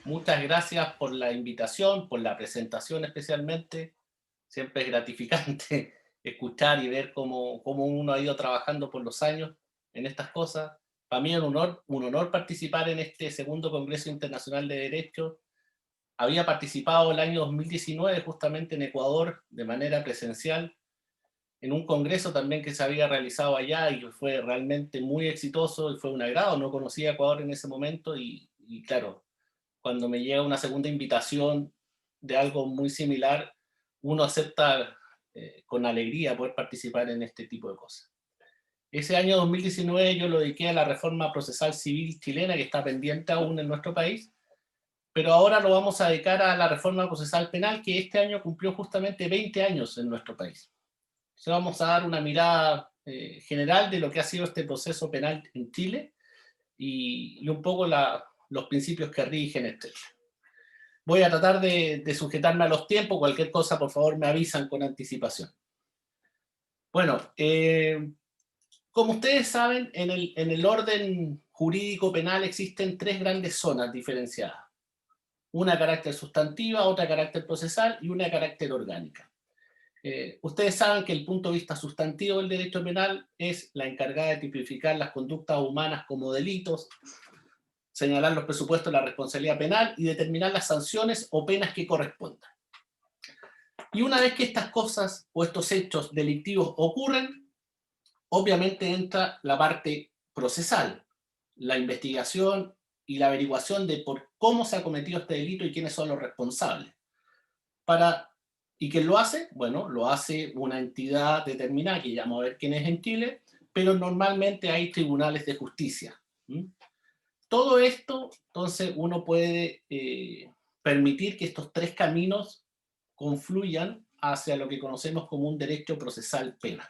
Muchas gracias por la invitación, por la presentación especialmente. Siempre es gratificante escuchar y ver cómo uno ha ido trabajando por los años en estas cosas. Para mí es un honor participar en este segundo Congreso Internacional de Derecho. Había participado el año 2019 justamente en Ecuador de manera presencial, en un congreso también que se había realizado allá y que fue realmente muy exitoso y fue un agrado. No conocía Ecuador en ese momento y claro, cuando me llega una segunda invitación de algo muy similar, uno acepta con alegría poder participar en este tipo de cosas. Ese año 2019 yo lo dediqué a la reforma procesal civil chilena que está pendiente aún en nuestro país, pero ahora lo vamos a dedicar a la reforma procesal penal que este año cumplió justamente 20 años en nuestro país. Entonces vamos a dar una mirada general de lo que ha sido este proceso penal en Chile y un poco los principios que rigen este. Voy a tratar de sujetarme a los tiempos, cualquier cosa por favor me avisan con anticipación. Bueno, como ustedes saben, en el orden jurídico penal existen tres grandes zonas diferenciadas. Una de carácter sustantiva, otra de carácter procesal y una de carácter orgánica. Ustedes saben que el punto de vista sustantivo del derecho penal es la encargada de tipificar las conductas humanas como delitos, señalar los presupuestos de la responsabilidad penal y determinar las sanciones o penas que correspondan. Y una vez que estas cosas o estos hechos delictivos ocurren, obviamente entra la parte procesal, la investigación y la averiguación de por cómo se ha cometido este delito y quiénes son los responsables. Para, ¿Y quién lo hace? Bueno, lo hace una entidad determinada, que ya vamos a ver quién es en Chile, pero normalmente hay tribunales de justicia. ¿Mm? Todo esto, entonces, uno puede permitir que estos tres caminos confluyan hacia lo que conocemos como un derecho procesal penal.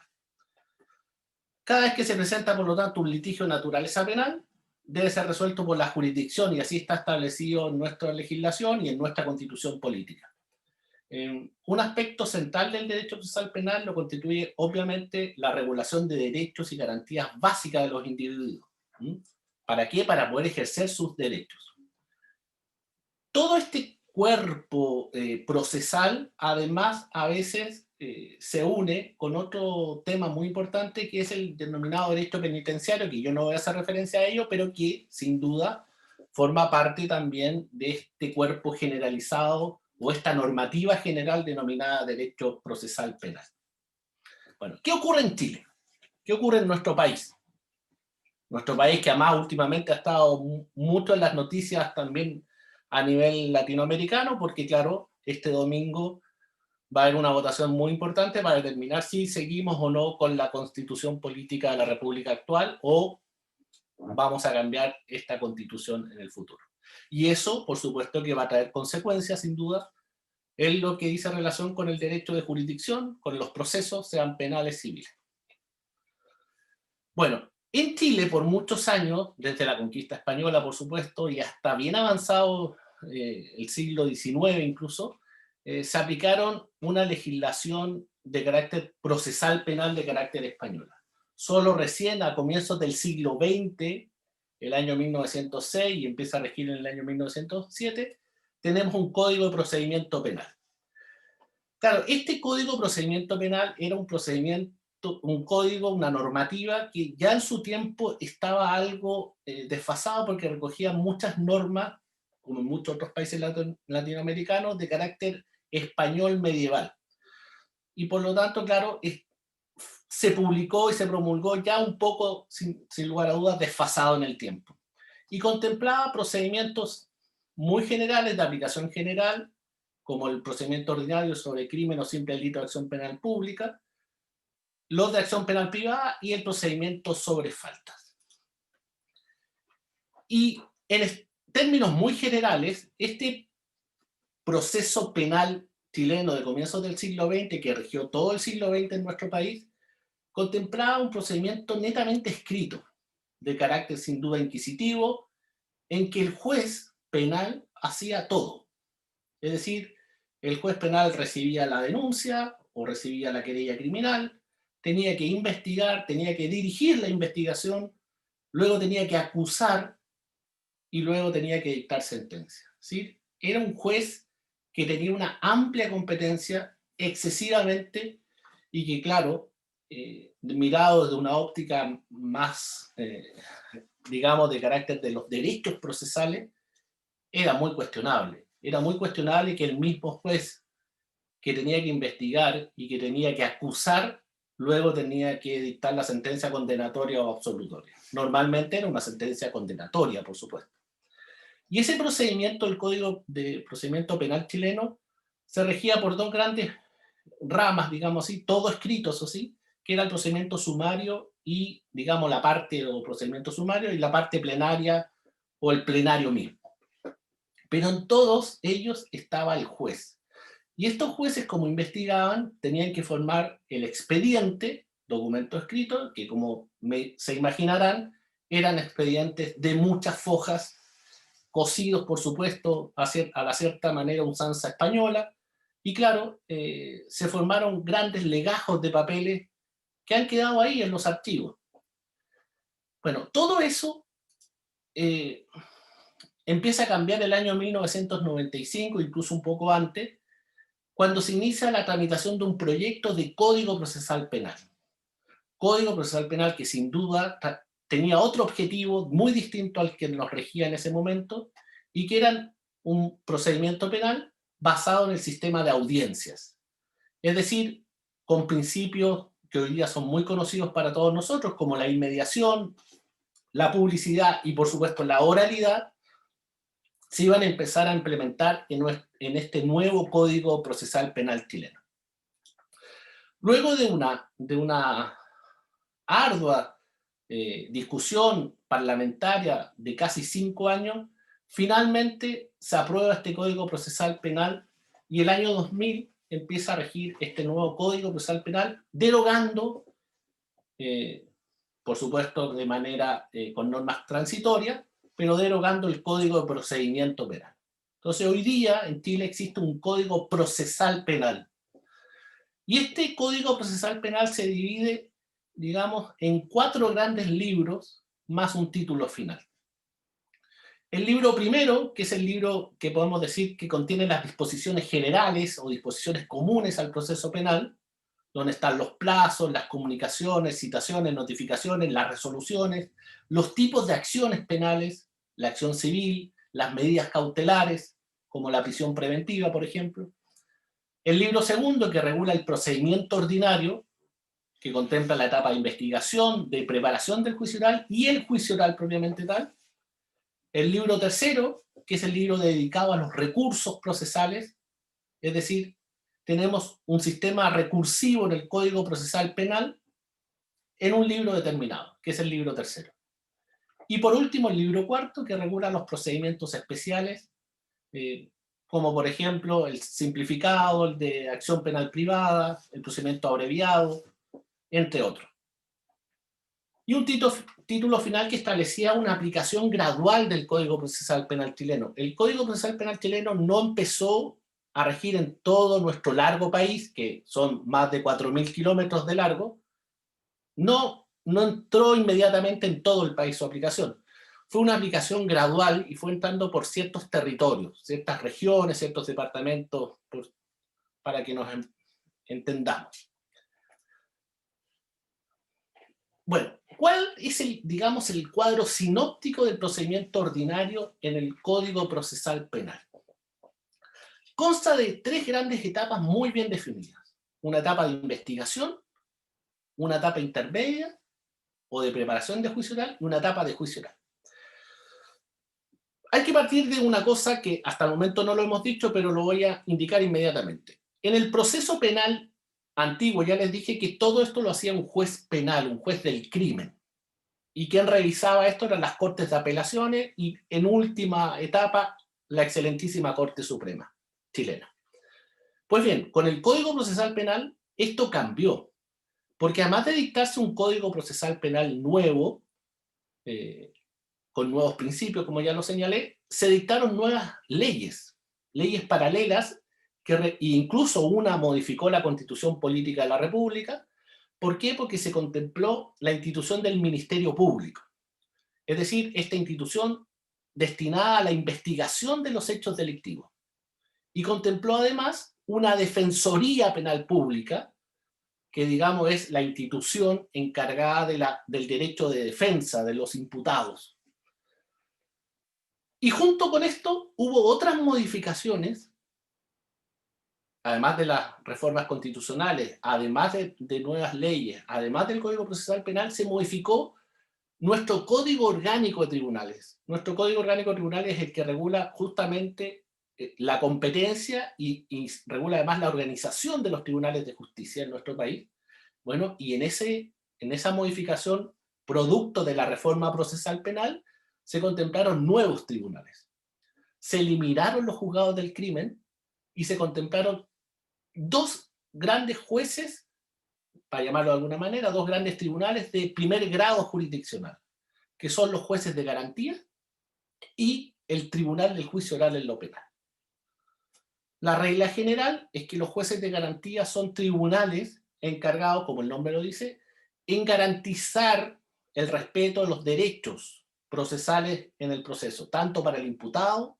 Cada vez que se presenta, por lo tanto, un litigio de naturaleza penal, debe ser resuelto por la jurisdicción y así está establecido en nuestra legislación y en nuestra constitución política. Un aspecto central del derecho procesal penal lo constituye, obviamente, la regulación de derechos y garantías básicas de los individuos. ¿Mm? ¿Para qué? Para poder ejercer sus derechos. Todo este cuerpo procesal, además, a veces se une con otro tema muy importante que es el denominado derecho penitenciario, que yo no voy a hacer referencia a ello, pero que sin duda forma parte también de este cuerpo generalizado o esta normativa general denominada derecho procesal penal. Bueno, ¿qué ocurre en Chile? ¿Qué ocurre en nuestro país? Nuestro país que además últimamente ha estado mucho en las noticias también a nivel latinoamericano, porque claro, este domingo va a haber una votación muy importante para determinar si seguimos o no con la constitución política de la República actual o vamos a cambiar esta constitución en el futuro. Y eso, por supuesto, que va a traer consecuencias, sin duda, en lo que dice relación con el derecho de jurisdicción, con los procesos, sean penales, civiles. Bueno, en Chile por muchos años, desde la conquista española, por supuesto, y hasta bien avanzado el siglo XIX incluso, se aplicaron una legislación de carácter procesal penal de carácter español. Solo recién a comienzos del siglo XX, el año 1906, y empieza a regir en el año 1907, tenemos un código de procedimiento penal. Claro, este código de procedimiento penal era un código, una normativa que ya en su tiempo estaba algo desfasado porque recogía muchas normas, como en muchos otros países latinoamericanos, de carácter español medieval. Y por lo tanto, claro, se publicó y se promulgó ya un poco, sin lugar a dudas, desfasado en el tiempo. Y contemplaba procedimientos muy generales, de aplicación general, como el procedimiento ordinario sobre crimen o simple delito de acción penal pública, los de acción penal privada y el procedimiento sobre faltas. Y en términos muy generales, este proceso penal chileno de comienzos del siglo XX, que regió todo el siglo XX en nuestro país, contemplaba un procedimiento netamente escrito, de carácter sin duda inquisitivo, en que el juez penal hacía todo. Es decir, el juez penal recibía la denuncia o recibía la querella criminal, tenía que investigar, tenía que dirigir la investigación, luego tenía que acusar y luego tenía que dictar sentencia. ¿sí? Era un juez que tenía una amplia competencia, excesivamente, y que, claro, mirado desde una óptica más, digamos, de carácter de los derechos procesales, era muy cuestionable. Era muy cuestionable que el mismo juez que tenía que investigar y que tenía que acusar, luego tenía que dictar la sentencia condenatoria o absolutoria. Normalmente era una sentencia condenatoria, por supuesto. Y ese procedimiento, el Código de Procedimiento Penal chileno, se regía por dos grandes ramas, digamos así, todo escrito, eso sí, que era el procedimiento sumario y, digamos, la parte o procedimiento sumario y la parte plenaria o el plenario mismo. Pero en todos ellos estaba el juez. Y estos jueces, como investigaban, tenían que formar el expediente, documento escrito, que como se imaginarán, eran expedientes de muchas fojas, cosidos, por supuesto, a la cierta manera usanza española, y claro, se formaron grandes legajos de papeles que han quedado ahí en los archivos. Bueno, todo eso eh, empieza a cambiar el año 1995, incluso un poco antes, cuando se inicia la tramitación de un proyecto de Código Procesal Penal. Código Procesal Penal que sin duda tenía otro objetivo muy distinto al que nos regía en ese momento, y que era un procedimiento penal basado en el sistema de audiencias. Es decir, con principios que hoy día son muy conocidos para todos nosotros, como la inmediación, la publicidad y por supuesto la oralidad, se iban a empezar a implementar en este nuevo Código Procesal Penal chileno. Luego de una ardua discusión parlamentaria de casi 5 años, finalmente se aprueba este Código Procesal Penal y el año 2000 empieza a regir este nuevo Código Procesal Penal, derogando, por supuesto de manera con normas transitorias, pero derogando el Código de Procedimiento Penal. Entonces hoy día en Chile existe un Código Procesal Penal. Y este Código Procesal Penal se divide, digamos, en 4 grandes libros más un título final. El libro primero, que es el libro que podemos decir que contiene las disposiciones generales o disposiciones comunes al proceso penal, donde están los plazos, las comunicaciones, citaciones, notificaciones, las resoluciones, los tipos de acciones penales, la acción civil, las medidas cautelares, como la prisión preventiva, por ejemplo. El libro segundo, que regula el procedimiento ordinario, que contempla la etapa de investigación, de preparación del juicio oral y el juicio oral propiamente tal. El libro tercero, que es el libro dedicado a los recursos procesales, es decir, tenemos un sistema recursivo en el Código Procesal Penal en un libro determinado, que es el libro tercero. Y por último, el libro cuarto, que regula los procedimientos especiales, como por ejemplo el simplificado, el de acción penal privada, el procedimiento abreviado, entre otros. Y un título final que establecía una aplicación gradual del Código Procesal Penal chileno. El Código Procesal Penal chileno no empezó a regir en todo nuestro largo país, que son más de 4.000 kilómetros de largo, no entró inmediatamente en todo el país su aplicación. Fue una aplicación gradual y fue entrando por ciertos territorios, ciertas regiones, ciertos departamentos, para que nos entendamos. Bueno, ¿cuál es digamos, el cuadro sinóptico del procedimiento ordinario en el Código Procesal Penal? Consta de 3 grandes etapas muy bien definidas. Una etapa de investigación, una etapa intermedia o de preparación de juicio oral y una etapa de juicio oral. Hay que partir de una cosa que hasta el momento no lo hemos dicho, pero lo voy a indicar inmediatamente. En el proceso penal antiguo ya les dije que todo esto lo hacía un juez penal, un juez del crimen. Y quien revisaba esto eran las Cortes de Apelaciones y en última etapa la excelentísima Corte Suprema chilena. Pues bien, con el Código Procesal Penal esto cambió, porque además de dictarse un Código Procesal Penal nuevo, con nuevos principios, como ya lo señalé, se dictaron nuevas leyes paralelas, que incluso una modificó la Constitución Política de la República. ¿Por qué? Porque se contempló la institución del Ministerio Público. Es decir, esta institución destinada a la investigación de los hechos delictivos y contempló además una defensoría penal pública, que digamos es la institución encargada del derecho de defensa de los imputados. Y junto con esto hubo otras modificaciones, además de las reformas constitucionales, además de nuevas leyes, además del Código Procesal Penal, se modificó nuestro Código Orgánico de Tribunales. Nuestro Código Orgánico de Tribunales es el que regula justamente la competencia y regula además la organización de los tribunales de justicia en nuestro país. Bueno, y en esa modificación, producto de la reforma procesal penal, se contemplaron nuevos tribunales. Se eliminaron los juzgados del crimen y se contemplaron dos grandes jueces, para llamarlo de alguna manera, dos grandes tribunales de primer grado jurisdiccional, que son los jueces de garantía y el Tribunal del Juicio Oral en lo Penal. La regla general es que los jueces de garantía son tribunales encargados, como el nombre lo dice, en garantizar el respeto de los derechos procesales en el proceso, tanto para el imputado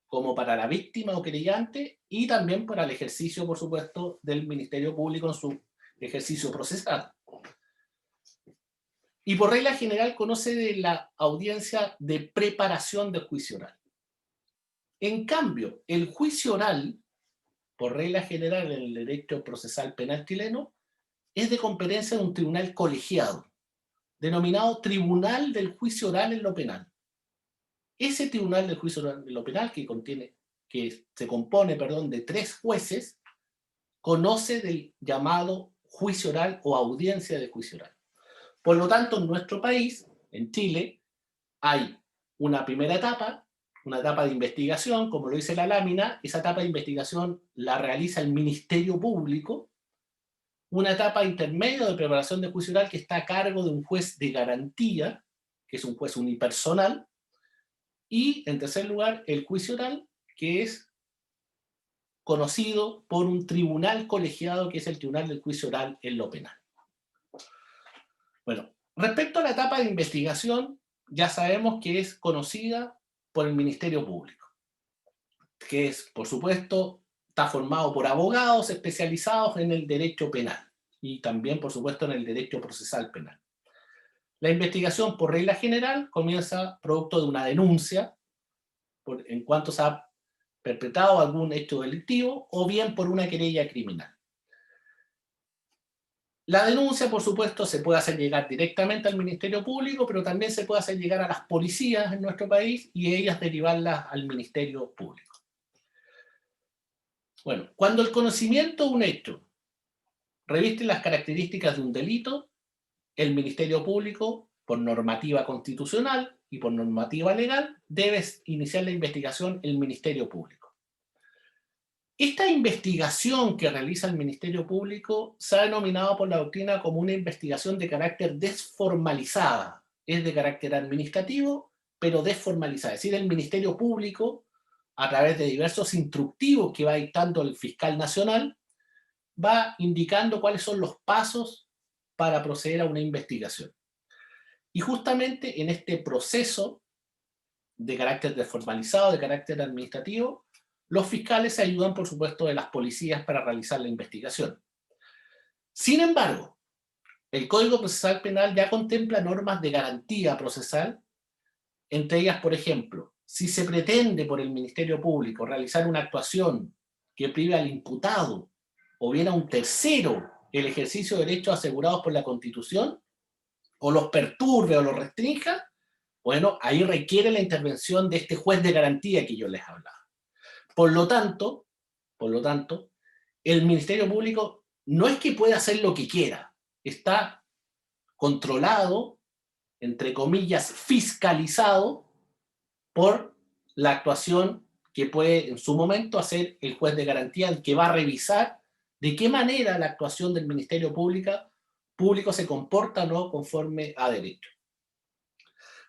como para la víctima o querellante, y también para el ejercicio, por supuesto, del Ministerio Público en su ejercicio procesal. Y por regla general conoce de la audiencia de preparación del juicio oral. En cambio, el juicio oral, por regla general en el derecho procesal penal chileno, es de competencia de un tribunal colegiado, denominado Tribunal del Juicio Oral en lo Penal. Ese Tribunal del Juicio Oral en lo Penal, que se compone de 3 jueces, conoce del llamado juicio oral o audiencia de juicio oral. Por lo tanto, en nuestro país, en Chile, hay una primera etapa, una etapa de investigación, como lo dice la lámina. Esa etapa de investigación la realiza el Ministerio Público. Una etapa intermedia de preparación de juicio oral que está a cargo de un juez de garantía, que es un juez unipersonal. Y, en tercer lugar, el juicio oral, que es conocido por un tribunal colegiado, que es el Tribunal del Juicio Oral en lo Penal. Bueno, respecto a la etapa de investigación, ya sabemos que es conocida por el Ministerio Público, que es, por supuesto, está formado por abogados especializados en el derecho penal y también, por supuesto, en el derecho procesal penal. La investigación, por regla general, comienza producto de una denuncia en cuanto se ha perpetrado algún hecho delictivo o bien por una querella criminal. La denuncia, por supuesto, se puede hacer llegar directamente al Ministerio Público, pero también se puede hacer llegar a las policías en nuestro país y ellas derivarlas al Ministerio Público. Bueno, cuando el conocimiento de un hecho reviste las características de un delito, el Ministerio Público, por normativa constitucional y por normativa legal, debe iniciar la investigación el Ministerio Público. Esta investigación que realiza el Ministerio Público se ha denominado por la doctrina como una investigación de carácter desformalizada. Es de carácter administrativo, pero desformalizada. Es decir, el Ministerio Público, a través de diversos instructivos que va dictando el fiscal nacional, va indicando cuáles son los pasos para proceder a una investigación. Y justamente en este proceso de carácter desformalizado, de carácter administrativo, los fiscales se ayudan, por supuesto, de las policías para realizar la investigación. Sin embargo, el Código Procesal Penal ya contempla normas de garantía procesal, entre ellas, por ejemplo, si se pretende por el Ministerio Público realizar una actuación que prive al imputado o bien a un tercero el ejercicio de derechos asegurados por la Constitución, o los perturbe o los restrinja, bueno, ahí requiere la intervención de este juez de garantía que yo les hablaba. Por lo tanto, el Ministerio Público no es que pueda hacer lo que quiera, está controlado, entre comillas, fiscalizado por la actuación que puede en su momento hacer el juez de garantía, el que va a revisar de qué manera la actuación del Ministerio Público se comporta o no conforme a derecho.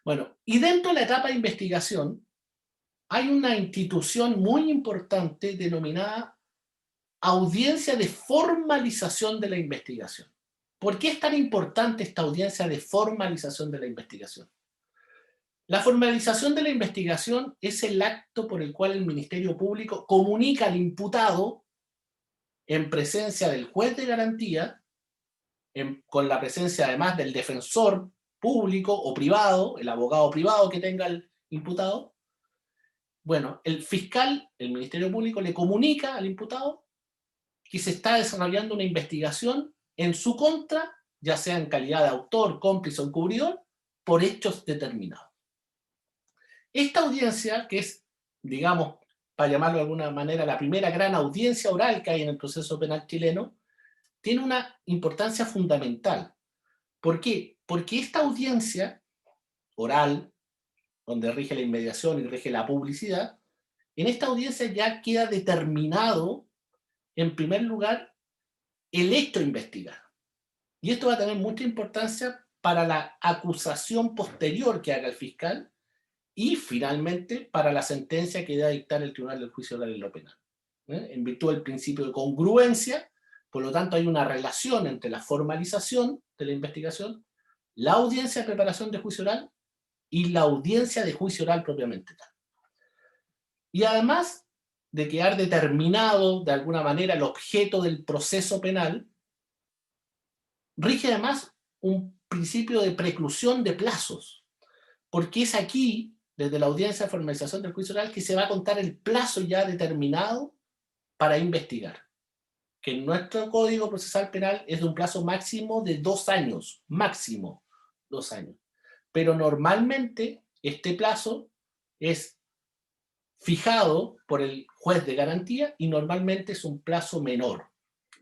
Bueno, y dentro de la etapa de investigación hay una institución muy importante denominada audiencia de formalización de la investigación. ¿Por qué es tan importante esta audiencia de formalización de la investigación? La formalización de la investigación es el acto por el cual el Ministerio Público comunica al imputado, en presencia del juez de garantía, con la presencia además del defensor público o privado, el abogado privado que tenga el imputado. Bueno, el fiscal, el Ministerio Público, le comunica al imputado que se está desarrollando una investigación en su contra, ya sea en calidad de autor, cómplice o encubridor, por hechos determinados. Esta audiencia, que es, digamos, para llamarlo de alguna manera, la primera gran audiencia oral que hay en el proceso penal chileno, tiene una importancia fundamental. ¿Por qué? Porque esta audiencia oral, donde rige la inmediación y rige la publicidad, en esta audiencia ya queda determinado, en primer lugar, el hecho a investigar. Y esto va a tener mucha importancia para la acusación posterior que haga el fiscal y, finalmente, para la sentencia que debe dictar el Tribunal del Juicio Oral en lo penal. En virtud del principio de congruencia, por lo tanto, hay una relación entre la formalización de la investigación, la audiencia de preparación de juicio oral y la audiencia de juicio oral propiamente tal. Y además de quedar determinado, de alguna manera, el objeto del proceso penal, rige además un principio de preclusión de plazos, porque es aquí, desde la audiencia de formalización del juicio oral, que se va a contar el plazo ya determinado para investigar, que en nuestro Código Procesal Penal es de un plazo máximo de 2 años, máximo 2 años. Pero normalmente este plazo es fijado por el juez de garantía y normalmente es un plazo menor.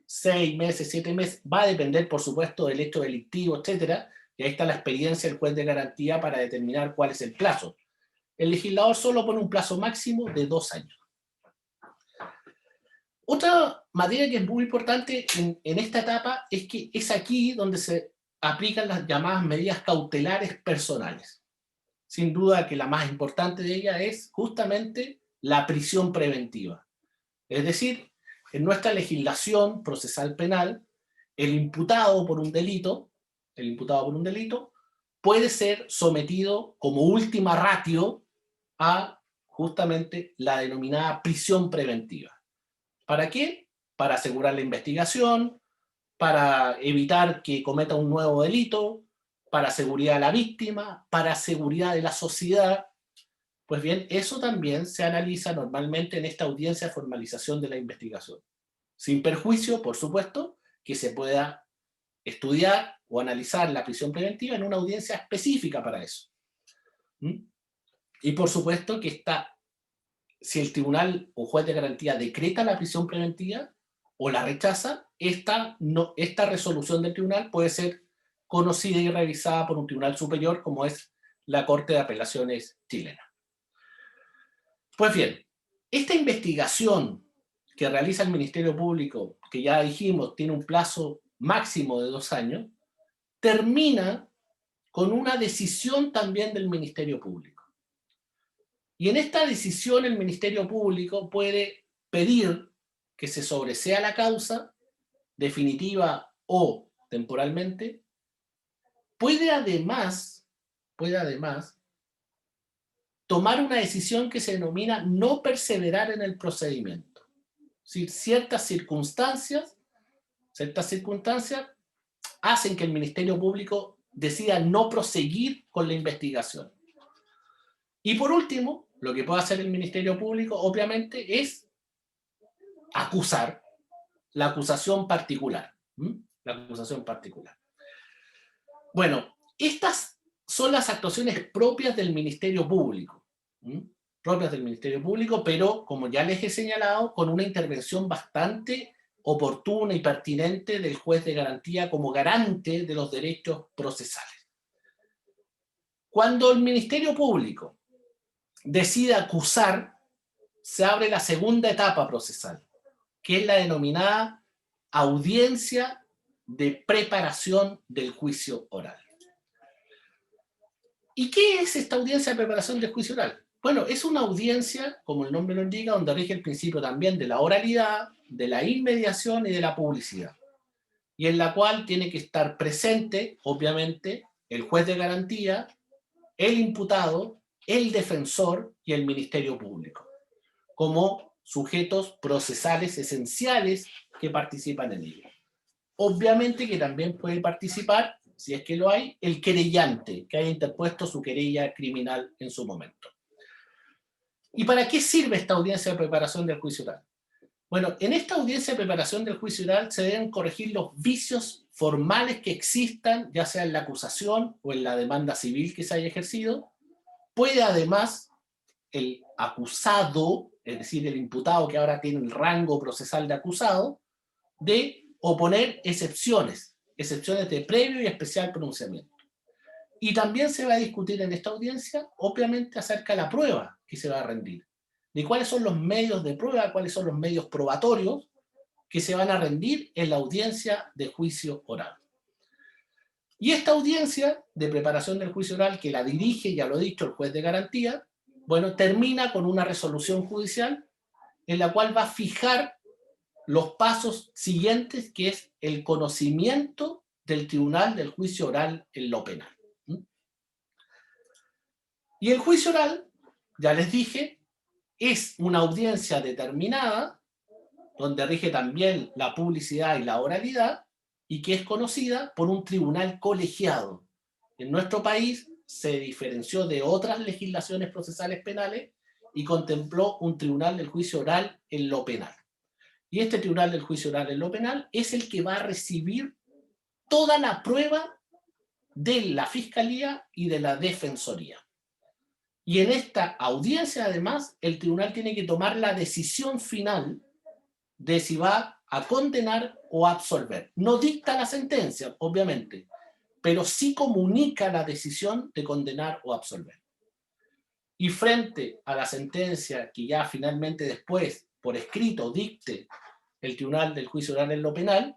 6 meses, 7 meses, va a depender, por supuesto, del hecho delictivo, etcétera, y ahí está la experiencia del juez de garantía para determinar cuál es el plazo. El legislador solo pone un plazo máximo de 2 años. Otra materia que es muy importante en esta etapa es que es aquí donde se aplican las llamadas medidas cautelares personales. Sin duda que la más importante de ellas es justamente la prisión preventiva. Es decir, en nuestra legislación procesal penal, el imputado por un delito puede ser sometido como última ratio a justamente la denominada prisión preventiva. ¿Para qué? Para asegurar la investigación, para evitar que cometa un nuevo delito, para seguridad de la víctima, para seguridad de la sociedad. Pues bien, eso también se analiza normalmente en esta audiencia de formalización de la investigación. Sin perjuicio, por supuesto, que se pueda estudiar o analizar la prisión preventiva en una audiencia específica para eso. Y por supuesto que si el tribunal o juez de garantía decreta la prisión preventiva o la rechaza, esta resolución del tribunal puede ser conocida y revisada por un tribunal superior como es la Corte de Apelaciones chilena. Pues bien, esta investigación que realiza el Ministerio Público, que ya dijimos tiene un plazo máximo de 2 años, termina con una decisión también del Ministerio Público. Y en esta decisión el Ministerio Público puede pedir que se sobresea la causa, definitiva o temporalmente. Puede además tomar una decisión que se denomina no perseverar en el procedimiento. Si ciertas circunstancias hacen que el Ministerio Público decida no proseguir con la investigación. Y por último, lo que puede hacer el Ministerio Público, obviamente, es acusar, la acusación particular. La acusación particular. Bueno, estas son las actuaciones propias del Ministerio Público. Propias del Ministerio Público, pero, como ya les he señalado, con una intervención bastante oportuna y pertinente del juez de garantía como garante de los derechos procesales. Cuando el Ministerio Público decide acusar, se abre la segunda etapa procesal, que es la denominada audiencia de preparación del juicio oral. ¿Y qué es esta audiencia de preparación del juicio oral? Bueno, es una audiencia, como el nombre lo indica, donde rige el principio también de la oralidad, de la inmediación y de la publicidad, y en la cual tiene que estar presente, obviamente, el juez de garantía, el imputado el defensor y el Ministerio Público, como sujetos procesales esenciales que participan en ello. Obviamente que también puede participar, si es que lo hay, el querellante que haya interpuesto su querella criminal en su momento. ¿Y para qué sirve esta audiencia de preparación del juicio oral? Bueno, en esta audiencia de preparación del juicio oral se deben corregir los vicios formales que existan, ya sea en la acusación o en la demanda civil que se haya ejercido. Puede además el acusado, es decir, el imputado que ahora tiene el rango procesal de acusado, de oponer excepciones de previo y especial pronunciamiento. Y también se va a discutir en esta audiencia, obviamente, acerca de la prueba que se va a rendir, de cuáles son los medios de prueba, cuáles son los medios probatorios que se van a rendir en la audiencia de juicio oral. Y esta audiencia de preparación del juicio oral, que la dirige, ya lo he dicho, el juez de garantía, bueno, termina con una resolución judicial en la cual va a fijar los pasos siguientes, que es el conocimiento del tribunal del juicio oral en lo penal. Y el juicio oral, ya les dije, es una audiencia determinada, donde rige también la publicidad y la oralidad, y que es conocida por un tribunal colegiado. En nuestro país se diferenció de otras legislaciones procesales penales y contempló un tribunal del juicio oral en lo penal. Y este tribunal del juicio oral en lo penal es el que va a recibir toda la prueba de la Fiscalía y de la Defensoría. Y en esta audiencia, además, el tribunal tiene que tomar la decisión final de si va a condenar o absolver. No dicta la sentencia, obviamente, pero sí comunica la decisión de condenar o absolver. Y frente a la sentencia que ya finalmente después, por escrito, dicte el tribunal del juicio oral en lo penal,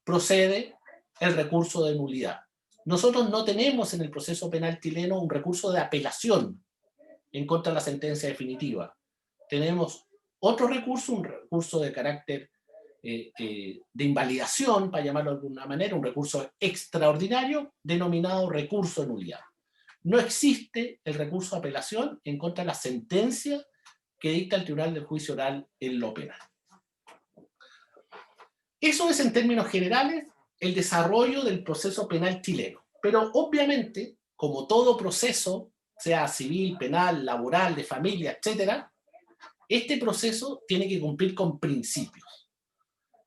procede el recurso de nulidad. Nosotros no tenemos en el proceso penal chileno un recurso de apelación en contra de la sentencia definitiva. Tenemos otro recurso, un recurso de carácter de invalidación, para llamarlo de alguna manera, un recurso extraordinario denominado recurso de nulidad. No existe el recurso de apelación en contra de la sentencia que dicta el tribunal del juicio oral en lo penal. Eso es, en términos generales, el desarrollo del proceso penal chileno. Pero obviamente, como todo proceso, sea civil, penal, laboral, de familia, etc., este proceso tiene que cumplir con principios.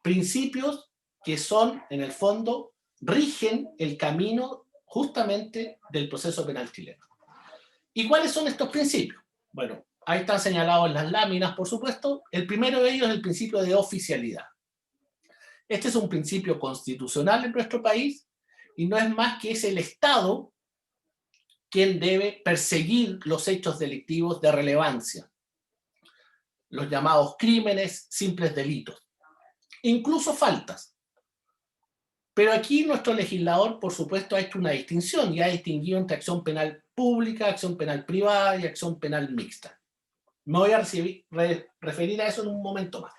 Principios que son, en el fondo, rigen el camino justamente del proceso penal chileno. ¿Y cuáles son estos principios? Bueno, ahí están señalados en las láminas, por supuesto. El primero de ellos es el principio de oficialidad. Este es un principio constitucional en nuestro país y no es más que es el Estado quien debe perseguir los hechos delictivos de relevancia, los llamados crímenes, simples delitos, incluso faltas. Pero aquí nuestro legislador, por supuesto, ha hecho una distinción y ha distinguido entre acción penal pública, acción penal privada y acción penal mixta. Me voy a referir a eso en un momento más.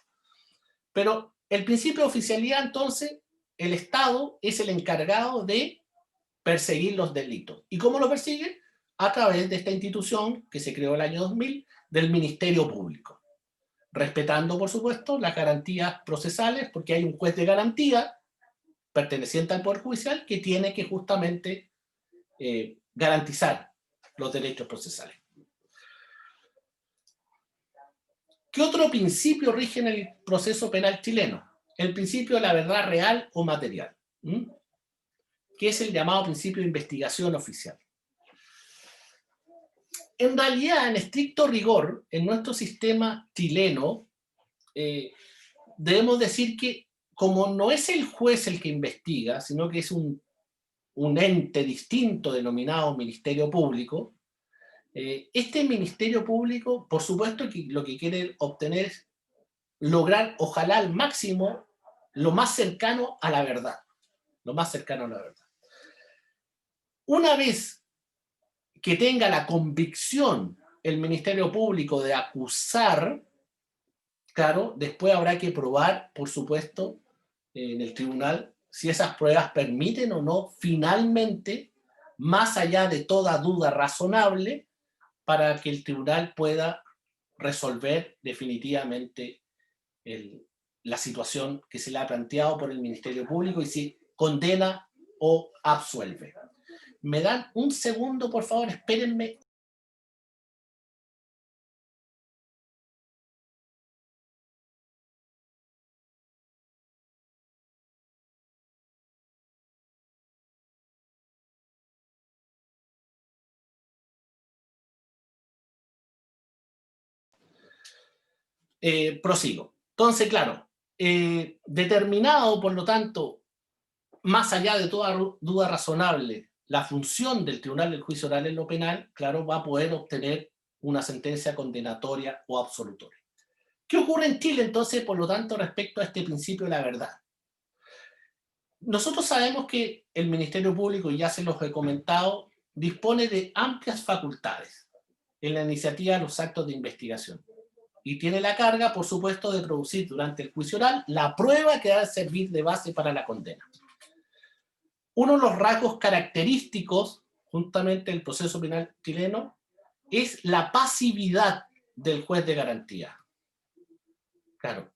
Pero el principio de oficialidad, entonces, el Estado es el encargado de perseguir los delitos. ¿Y cómo lo persigue? A través de esta institución que se creó el año 2000 del Ministerio Público, respetando, por supuesto, las garantías procesales, porque hay un juez de garantía perteneciente al Poder Judicial que tiene que justamente garantizar los derechos procesales. ¿Qué otro principio rige en el proceso penal chileno? El principio de la verdad real o material, que es el llamado principio de investigación oficial. En realidad, en estricto rigor, en nuestro sistema chileno, debemos decir que como no es el juez el que investiga, sino que es un ente distinto denominado Ministerio Público, este Ministerio Público, por supuesto, que lo que quiere obtener es lograr, ojalá al máximo, lo más cercano a la verdad. Lo más cercano a la verdad. Una vez que tenga la convicción el Ministerio Público de acusar, claro, después habrá que probar, por supuesto, en el tribunal, si esas pruebas permiten o no, finalmente, más allá de toda duda razonable, para que el tribunal pueda resolver definitivamente la situación que se le ha planteado por el Ministerio Público y si condena o absuelve. ¿Me dan un segundo, por favor? Espérenme. Prosigo. Entonces, claro, determinado, por lo tanto, más allá de toda duda razonable, la función del Tribunal del Juicio Oral en lo penal, claro, va a poder obtener una sentencia condenatoria o absolutoria. ¿Qué ocurre en Chile, entonces, por lo tanto, respecto a este principio de la verdad? Nosotros sabemos que el Ministerio Público, ya se los he comentado, dispone de amplias facultades en la iniciativa de los actos de investigación. Y tiene la carga, por supuesto, de producir durante el juicio oral la prueba que va a servir de base para la condena. Uno de los rasgos característicos, justamente del proceso penal chileno, es la pasividad del juez de garantía. Claro,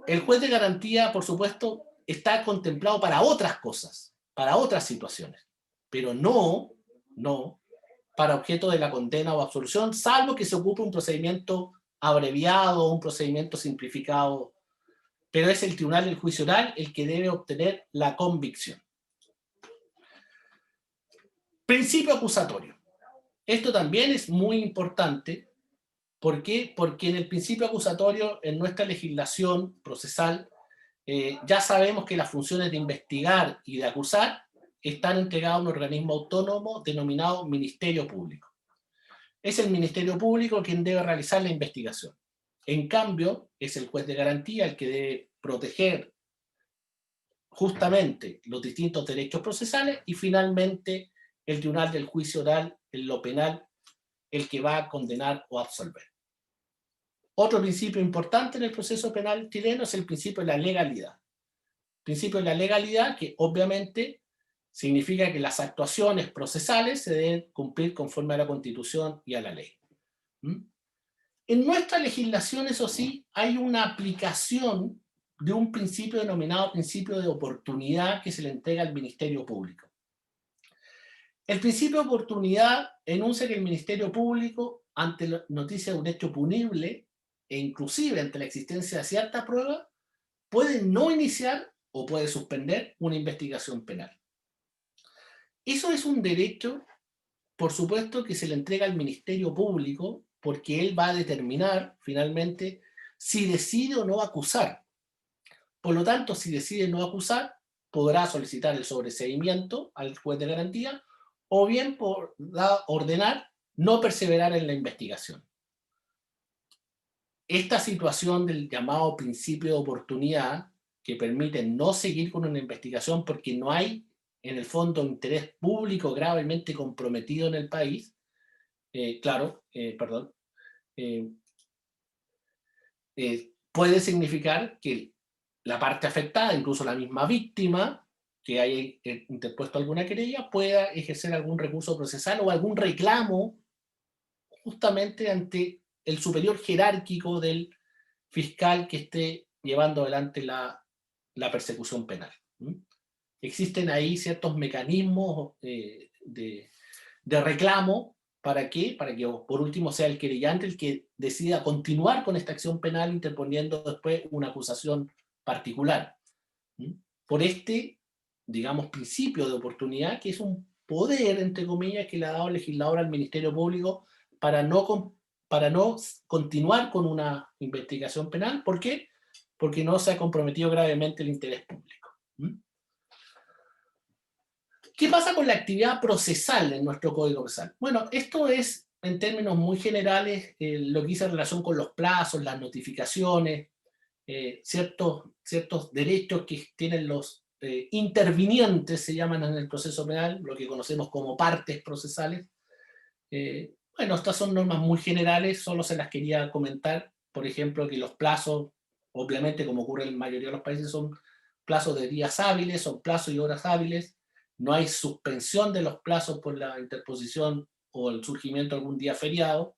el juez de garantía, por supuesto, está contemplado para otras cosas, para otras situaciones, pero no para objeto de la condena o absolución, salvo que se ocupe un procedimiento abreviado, un procedimiento simplificado, pero es el Tribunal del Juicio Oral el que debe obtener la convicción. Principio acusatorio. Esto también es muy importante. ¿Por qué? Porque en el principio acusatorio, en nuestra legislación procesal, ya sabemos que las funciones de investigar y de acusar están entregadas a un organismo autónomo denominado Ministerio Público. Es el Ministerio Público quien debe realizar la investigación. En cambio, es el juez de garantía el que debe proteger justamente los distintos derechos procesales y finalmente el Tribunal del Juicio Oral en lo penal el que va a condenar o absolver. Otro principio importante en el proceso penal chileno es el principio de la legalidad. El principio de la legalidad que obviamente significa que las actuaciones procesales se deben cumplir conforme a la Constitución y a la ley. En nuestra legislación, eso sí, hay una aplicación de un principio denominado principio de oportunidad que se le entrega al Ministerio Público. El principio de oportunidad enuncia que el Ministerio Público, ante la noticia de un hecho punible, e inclusive ante la existencia de cierta prueba, puede no iniciar o puede suspender una investigación penal. Eso es un derecho, por supuesto, que se le entrega al Ministerio Público porque él va a determinar finalmente si decide o no acusar. Por lo tanto, si decide no acusar, podrá solicitar el sobreseimiento al juez de garantía o bien podrá ordenar no perseverar en la investigación. Esta situación del llamado principio de oportunidad, que permite no seguir con una investigación porque no hay, en el fondo, interés público gravemente comprometido en el país, puede significar que la parte afectada, incluso la misma víctima que haya interpuesto alguna querella, pueda ejercer algún recurso procesal o algún reclamo justamente ante el superior jerárquico del fiscal que esté llevando adelante la persecución penal. Existen ahí ciertos mecanismos de reclamo. ¿Para qué? Para que por último sea el querellante el que decida continuar con esta acción penal interponiendo después una acusación particular. Por este, digamos, principio de oportunidad, que es un poder, entre comillas, que le ha dado el legislador al Ministerio Público para no continuar con una investigación penal. ¿Por qué? Porque no se ha comprometido gravemente el interés público. ¿Qué pasa con la actividad procesal en nuestro Código Procesal? Bueno, esto es, en términos muy generales, lo que dice en relación con los plazos, las notificaciones, ciertos derechos que tienen los intervinientes, se llaman en el proceso penal, lo que conocemos como partes procesales. Bueno, estas son normas muy generales, solo se las quería comentar. Por ejemplo, que los plazos, obviamente como ocurre en la mayoría de los países, son plazos de días hábiles, son plazos y horas hábiles. No hay suspensión de los plazos por la interposición o el surgimiento de algún día feriado.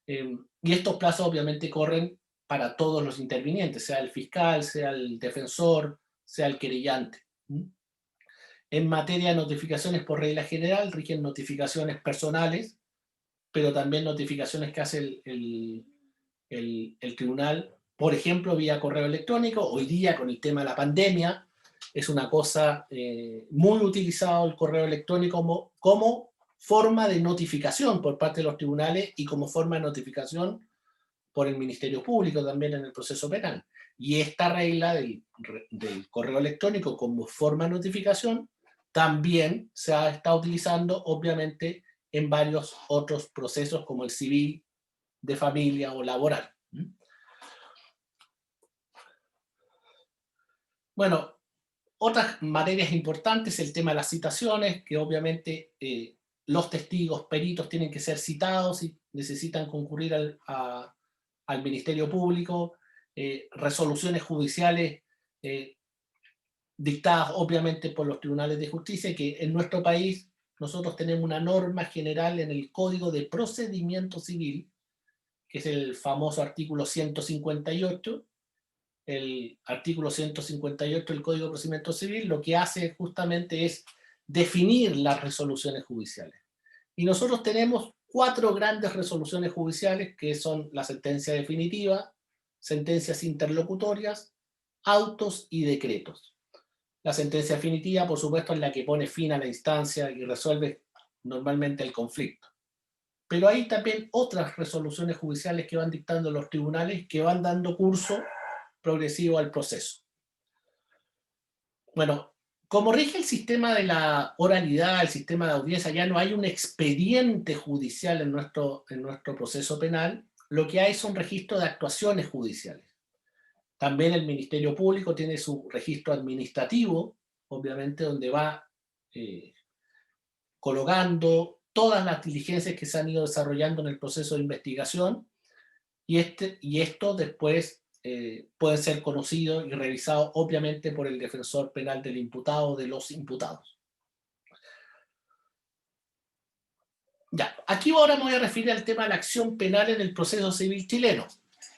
Y estos plazos obviamente corren para todos los intervinientes, sea el fiscal, sea el defensor, sea el querellante. En materia de notificaciones por regla general, rigen notificaciones personales, pero también notificaciones que hace el tribunal, por ejemplo, vía correo electrónico. Hoy día, con el tema de la pandemia, es una cosa muy utilizado el correo electrónico como forma de notificación por parte de los tribunales y como forma de notificación por el Ministerio Público también en el proceso penal. Y esta regla del correo electrónico como forma de notificación también se está utilizando, obviamente, en varios otros procesos como el civil, de familia o laboral. Bueno, otras materias importantes, el tema de las citaciones, que obviamente los testigos, peritos tienen que ser citados y necesitan concurrir al Ministerio Público, resoluciones judiciales dictadas obviamente por los tribunales de justicia, que en nuestro país nosotros tenemos una norma general en el Código de Procedimiento Civil, que es el famoso artículo 158. El artículo 158 del Código de Procedimiento Civil lo que hace justamente es definir las resoluciones judiciales. Y nosotros tenemos 4 grandes resoluciones judiciales, que son la sentencia definitiva, sentencias interlocutorias, autos y decretos. La sentencia definitiva, por supuesto, es la que pone fin a la instancia y resuelve normalmente el conflicto. Pero hay también otras resoluciones judiciales que van dictando los tribunales, que van dando curso progresivo al proceso. Bueno, como rige el sistema de la oralidad, el sistema de audiencia, ya no hay un expediente judicial en nuestro proceso penal, lo que hay son registros de actuaciones judiciales. También el Ministerio Público tiene su registro administrativo, obviamente, donde va colocando todas las diligencias que se han ido desarrollando en el proceso de investigación, y esto después pueden ser conocidos y revisados obviamente por el defensor penal del imputado o de los imputados. Ya, aquí ahora me voy a referir al tema de la acción penal en el proceso civil chileno.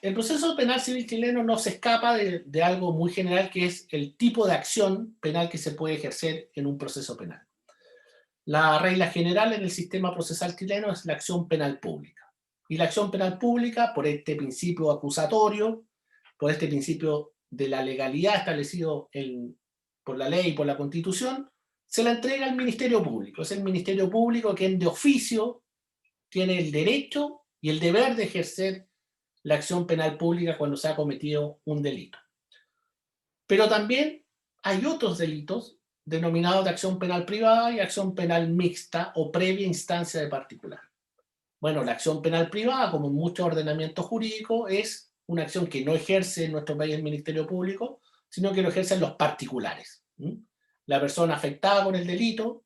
El proceso penal civil chileno no se escapa de algo muy general, que es el tipo de acción penal que se puede ejercer en un proceso penal. La regla general en el sistema procesal chileno es la acción penal pública. Y la acción penal pública, por este principio acusatorio, por este principio de la legalidad establecido por la ley y por la Constitución, se la entrega al Ministerio Público. Es el Ministerio Público quien de oficio tiene el derecho y el deber de ejercer la acción penal pública cuando se ha cometido un delito. Pero también hay otros delitos denominados de acción penal privada y acción penal mixta o previa instancia de particular. Bueno, la acción penal privada, como en muchos ordenamientos jurídicos, es una acción que no ejerce en nuestro país el Ministerio Público, sino que lo ejercen los particulares. La persona afectada con el delito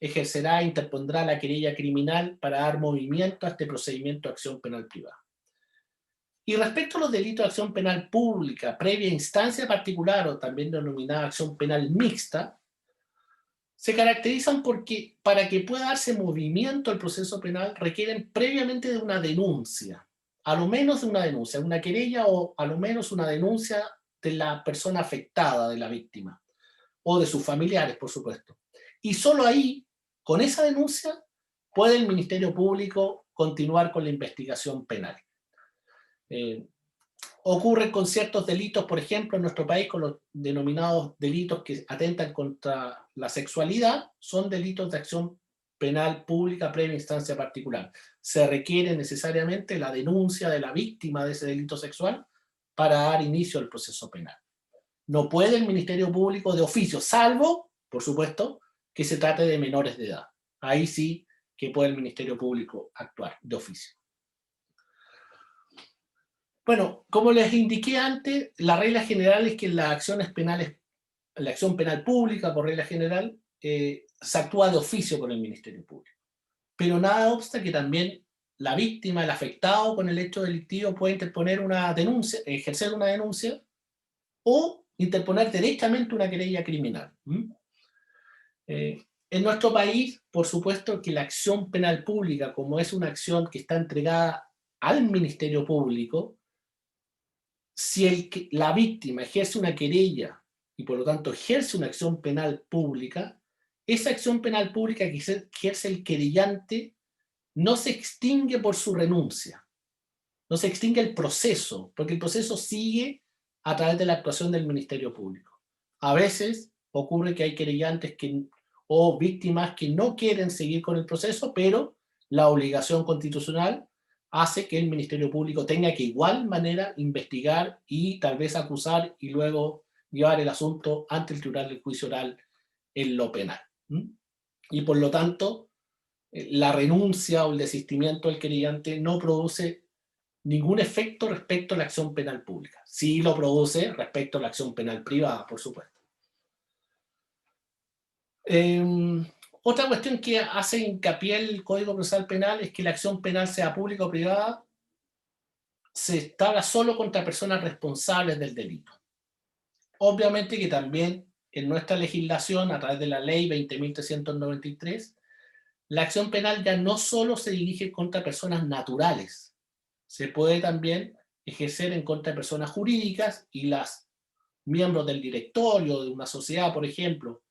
ejercerá e interpondrá la querella criminal para dar movimiento a este procedimiento de acción penal privada. Y respecto a los delitos de acción penal pública, previa instancia particular o también denominada acción penal mixta, se caracterizan porque para que pueda darse movimiento al proceso penal requieren previamente de una denuncia, a lo menos de una denuncia, una querella o a lo menos una denuncia de la persona afectada, de la víctima, o de sus familiares, por supuesto. Y solo ahí, con esa denuncia, puede el Ministerio Público continuar con la investigación penal. Ocurre con ciertos delitos, por ejemplo, en nuestro país, con los denominados delitos que atentan contra la sexualidad, son delitos de acción penal pública previa instancia particular. Se requiere necesariamente la denuncia de la víctima de ese delito sexual para dar inicio al proceso penal. No puede el Ministerio Público de oficio, salvo, por supuesto, que se trate de menores de edad. Ahí sí que puede el Ministerio Público actuar de oficio. Bueno, como les indiqué antes, la regla general es que las acciones penales, la acción penal pública, por regla general, se actúa de oficio con el Ministerio Público. Pero nada obsta que también la víctima, el afectado con el hecho delictivo, puede interponer una denuncia, ejercer una denuncia o interponer directamente una querella criminal. En nuestro país, por supuesto que la acción penal pública, como es una acción que está entregada al Ministerio Público, si la víctima ejerce una querella y por lo tanto ejerce una acción penal pública, esa acción penal pública que ejerce el querellante no se extingue por su renuncia, no se extingue el proceso, porque el proceso sigue a través de la actuación del Ministerio Público. A veces ocurre que hay querellantes o víctimas que no quieren seguir con el proceso, pero la obligación constitucional hace que el Ministerio Público tenga que igual manera investigar y tal vez acusar y luego llevar el asunto ante el Tribunal del Juicio Oral en lo penal. Y por lo tanto, la renuncia o el desistimiento del querellante no produce ningún efecto respecto a la acción penal pública. Sí lo produce respecto a la acción penal privada, por supuesto. Otra cuestión que hace hincapié el Código Procesal Penal es que la acción penal, sea pública o privada, se instala solo contra personas responsables del delito. Obviamente que también en nuestra legislación, a través de la ley 20.393, la acción penal ya no solo se dirige contra personas naturales, se puede también ejercer en contra de personas jurídicas, y las miembros del directorio de una sociedad, por ejemplo,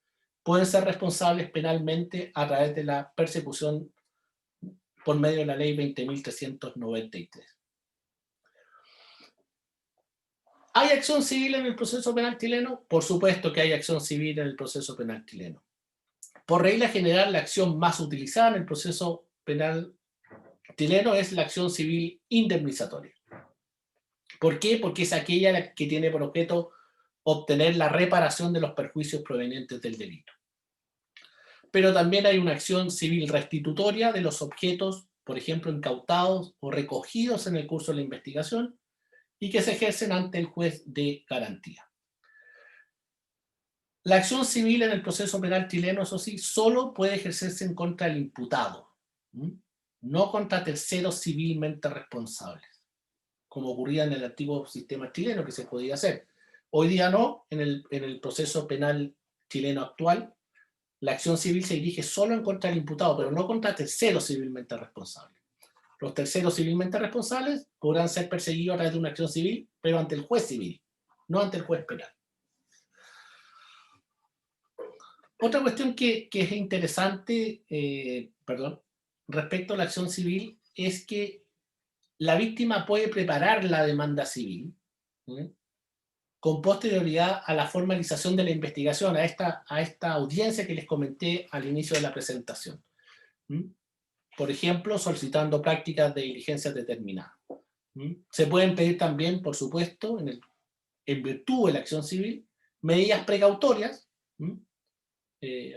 pueden ser responsables penalmente a través de la persecución por medio de la ley 20.393. ¿Hay acción civil en el proceso penal chileno? Por supuesto que hay acción civil en el proceso penal chileno. Por regla general, la acción más utilizada en el proceso penal chileno es la acción civil indemnizatoria. ¿Por qué? Porque es aquella que tiene por objeto obtener la reparación de los perjuicios provenientes del delito. Pero también hay una acción civil restitutoria de los objetos, por ejemplo, incautados o recogidos en el curso de la investigación y que se ejercen ante el juez de garantía. La acción civil en el proceso penal chileno, eso sí, solo puede ejercerse en contra del imputado, no contra terceros civilmente responsables, como ocurría en el antiguo sistema chileno, que se podía hacer. Hoy día no, en el proceso penal chileno actual, la acción civil se dirige solo en contra del imputado, pero no contra terceros civilmente responsables. Los terceros civilmente responsables podrán ser perseguidos a través de una acción civil, pero ante el juez civil, no ante el juez penal. Otra cuestión que es interesante, respecto a la acción civil, es que la víctima puede preparar la demanda civil, con posterioridad a la formalización de la investigación, a esta audiencia que les comenté al inicio de la presentación. Por ejemplo, solicitando prácticas de diligencias determinadas. Se pueden pedir también, por supuesto, en virtud de la acción civil, medidas precautorias,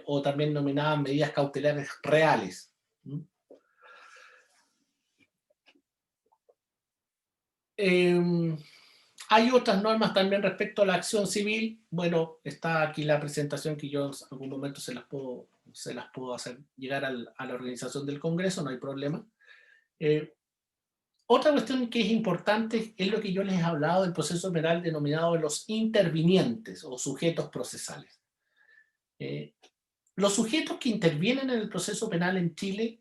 o también denominadas medidas cautelares reales. Hay otras normas también respecto a la acción civil. Bueno, está aquí la presentación que yo en algún momento se las puedo hacer llegar a la organización del Congreso, no hay problema. Otra cuestión que es importante es lo que yo les he hablado del proceso penal denominado de los intervinientes o sujetos procesales. Los sujetos que intervienen en el proceso penal en Chile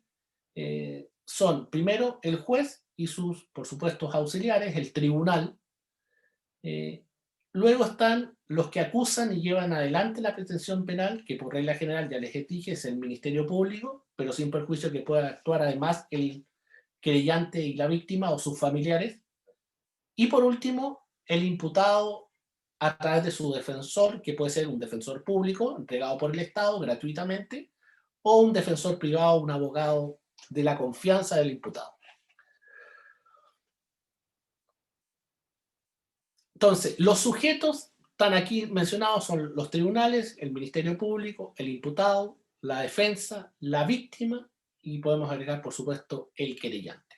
son, primero, el juez y sus, por supuesto, auxiliares, el tribunal. Luego están los que acusan y llevan adelante la pretensión penal, que por regla general ya les dije, es el Ministerio Público, pero sin perjuicio que pueda actuar además el querellante y la víctima o sus familiares. Y por último, el imputado a través de su defensor, que puede ser un defensor público entregado por el Estado gratuitamente, o un defensor privado, un abogado de la confianza del imputado. Entonces, los sujetos están aquí mencionados, son los tribunales, el Ministerio Público, el imputado, la defensa, la víctima y podemos agregar, por supuesto, el querellante.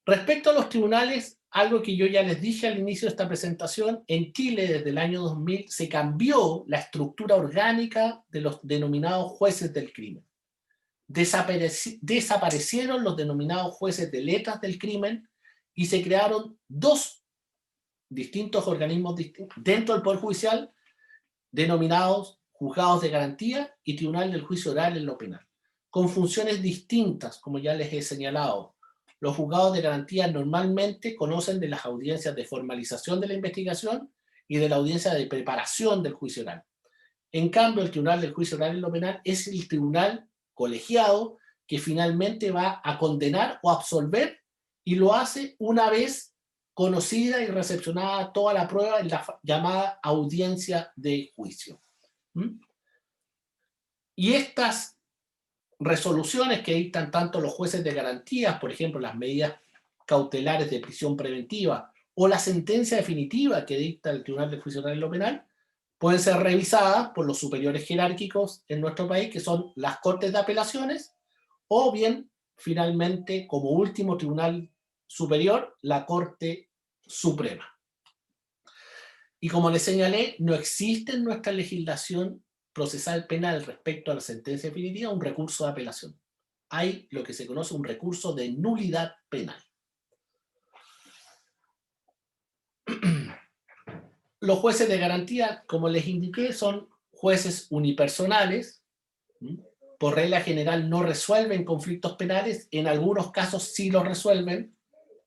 Respecto a los tribunales, algo que yo ya les dije al inicio de esta presentación, en Chile desde el año 2000 se cambió la estructura orgánica de los denominados jueces del crimen. Desaparecieron los denominados jueces de letras del crimen y se crearon dos distintos organismos dentro del Poder Judicial denominados juzgados de garantía y tribunal del juicio oral en lo penal, con funciones distintas, como ya les he señalado. Los juzgados de garantía normalmente conocen de las audiencias de formalización de la investigación y de la audiencia de preparación del juicio oral. En cambio, el tribunal del juicio oral en lo penal es el tribunal colegiado que finalmente va a condenar o absolver, y lo hace una vez conocida y recepcionada toda la prueba en la llamada audiencia de juicio. ¿Mm? Y estas resoluciones que dictan tanto los jueces de garantías, por ejemplo, las medidas cautelares de prisión preventiva o la sentencia definitiva que dicta el Tribunal de Juicio Oral en lo Penal, pueden ser revisadas por los superiores jerárquicos en nuestro país, que son las Cortes de Apelaciones, o bien, finalmente, como último tribunal superior, la Corte Suprema. Y como les señalé, no existe en nuestra legislación procesal penal respecto a la sentencia definitiva un recurso de apelación. Hay lo que se conoce un recurso de nulidad penal. Los jueces de garantía, como les indiqué, son jueces unipersonales. Por regla general no resuelven conflictos penales, en algunos casos sí los resuelven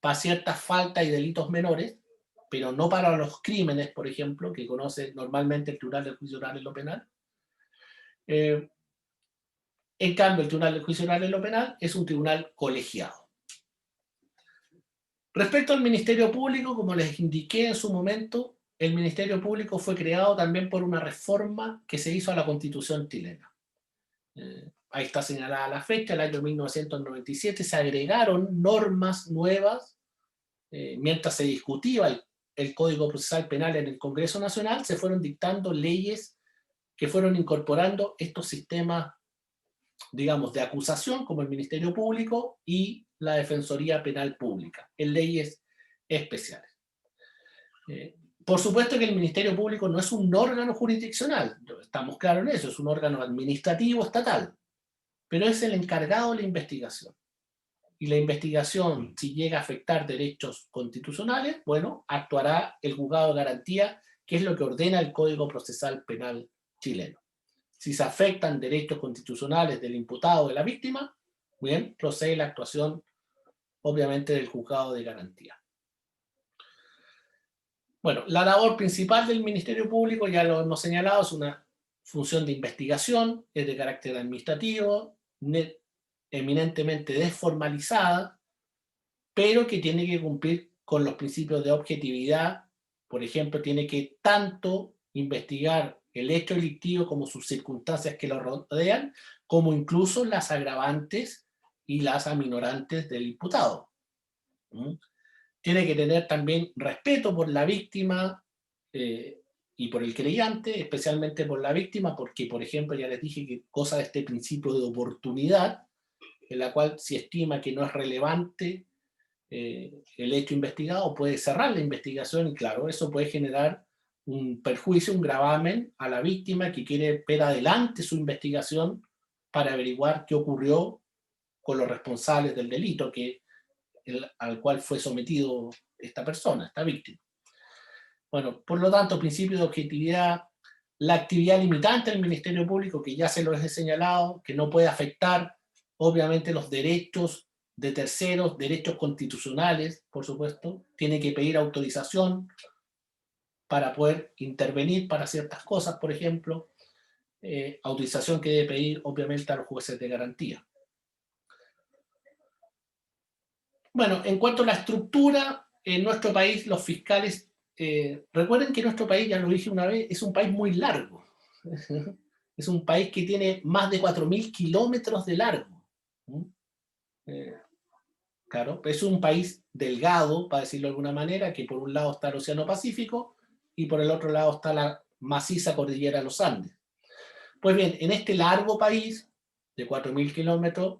para ciertas faltas y delitos menores, pero no para los crímenes, por ejemplo, que conoce normalmente el Tribunal del Juicio Oral en lo Penal. En cambio, el Tribunal del Juicio Oral en lo Penal es un tribunal colegiado. Respecto al Ministerio Público, como les indiqué en su momento, el Ministerio Público fue creado también por una reforma que se hizo a la Constitución chilena. Ahí está señalada la fecha, el año 1997, se agregaron normas nuevas. Mientras se discutía el Código Procesal Penal en el Congreso Nacional, se fueron dictando leyes que fueron incorporando estos sistemas, digamos, de acusación, como el Ministerio Público y la Defensoría Penal Pública, en leyes especiales. Por supuesto que el Ministerio Público no es un órgano jurisdiccional, estamos claros en eso, es un órgano administrativo estatal, pero es el encargado de la investigación. Y la investigación, si llega a afectar derechos constitucionales, bueno, actuará el juzgado de garantía, que es lo que ordena el Código Procesal Penal chileno. Si se afectan derechos constitucionales del imputado o de la víctima, bien, procede la actuación, obviamente, del juzgado de garantía. Bueno, la labor principal del Ministerio Público, ya lo hemos señalado, es una función de investigación, es de carácter administrativo, eminentemente desformalizada, pero que tiene que cumplir con los principios de objetividad. Por ejemplo, tiene que tanto investigar el hecho delictivo como sus circunstancias que lo rodean, como incluso las agravantes y las aminorantes del imputado. Tiene que tener también respeto por la víctima y por el creyente, especialmente por la víctima, porque, por ejemplo, ya les dije que goza de este principio de oportunidad, en la cual si estima que no es relevante el hecho investigado, puede cerrar la investigación, y claro, eso puede generar un perjuicio, un gravamen a la víctima que quiere ver adelante su investigación para averiguar qué ocurrió con los responsables del delito al cual fue sometido esta persona, esta víctima. Bueno, por lo tanto, principio de objetividad, la actividad limitante del Ministerio Público, que ya se lo he señalado, que no puede afectar, obviamente, los derechos de terceros, derechos constitucionales, por supuesto, tiene que pedir autorización para poder intervenir para ciertas cosas, por ejemplo, autorización que debe pedir, obviamente, a los jueces de garantía. Bueno, en cuanto a la estructura, en nuestro país los fiscales, recuerden que nuestro país, ya lo dije una vez, es un país muy largo. Es un país que tiene más de 4.000 kilómetros de largo. Claro, es un país delgado, para decirlo de alguna manera, que por un lado está el Océano Pacífico y por el otro lado está la maciza cordillera de los Andes. Pues bien, en este largo país de 4.000 kilómetros,